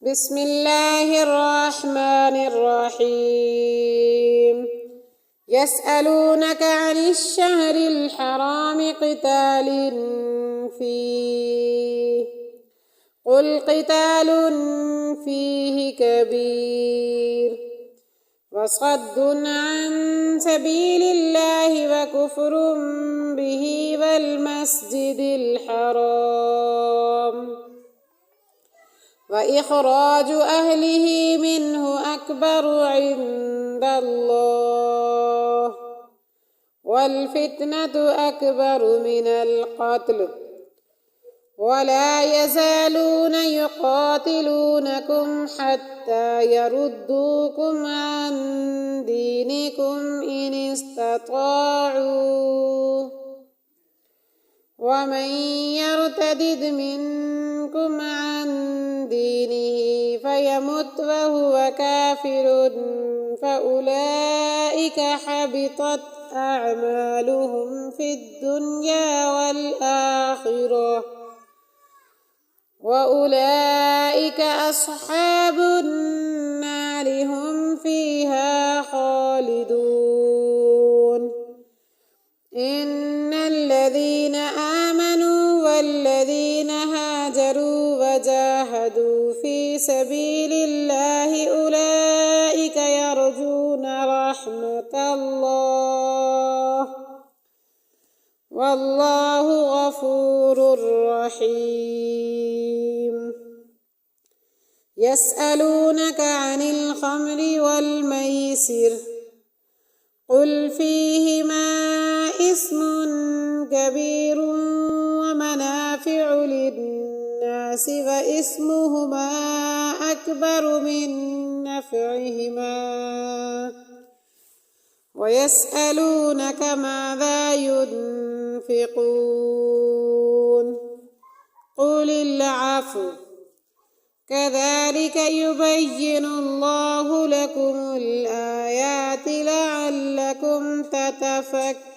بسم الله الرحمن الرحيم يسألونك عن الشهر الحرام قتال فيه قل قتال فيه كبير وصد عن سبيل الله وكفر به والمسجد الحرام وإخراج أهله منه أكبر عند الله والفتنة أكبر من القتل ولا يزالون يقاتلونكم حتى يردوكم عن دينكم إن استطاعوا ومن يرتدد منكم عن دينه فيمت وهو كافر فأولئك حبطت أعمالهم في الدنيا والآخرة وأولئك أصحاب النار هم فيها خالدون إن الذين آمنوا والذين هاجروا وجاهدوا في سبيل الله أولئك يرجون رحمة الله والله غفور رحيم يسألونك عن الخمر والميسر قل فيهما إثم كبير ومنافع للناس وإثمهما أكبر من نفعهما ويسألونك ماذا ينفقون قل العفو كذلك يبين الله لكم الآيات لعلكم تتفكرون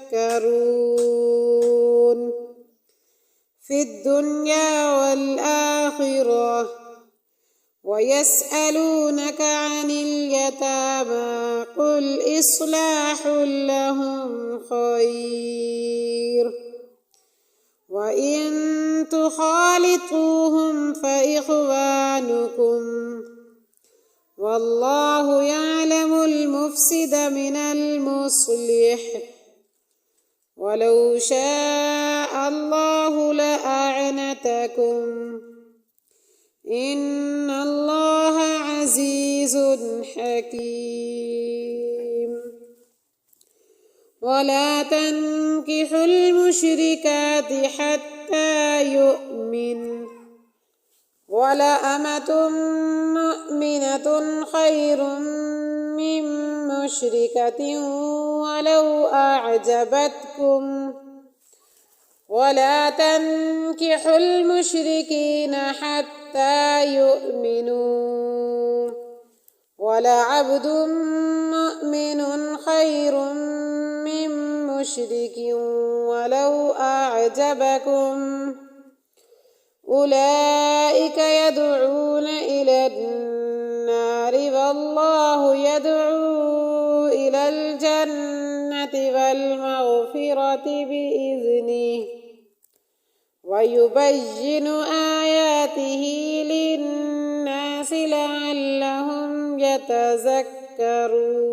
في الدنيا والآخرة ويسألونك عن اليتامى قل إصلاح لهم خير وإن تخالطوهم فإخوانكم والله يعلم المفسد من المصلح ولو شاء الله لأعنتكم إن الله عزيز حكيم ولا تنكحوا المشركات حتى يؤمن ولأمة مؤمنة خير من مشركة ولو أعجبتكم ولا تنكحوا المشركين حتى يؤمنوا ولعبد مؤمن خير من مشرك ولو أعجبكم أولئك يدعون إلى النار والله يدعو إلى الجنة والمغفرة بإذنه ويبين آياته للناس لعلهم يتذكرون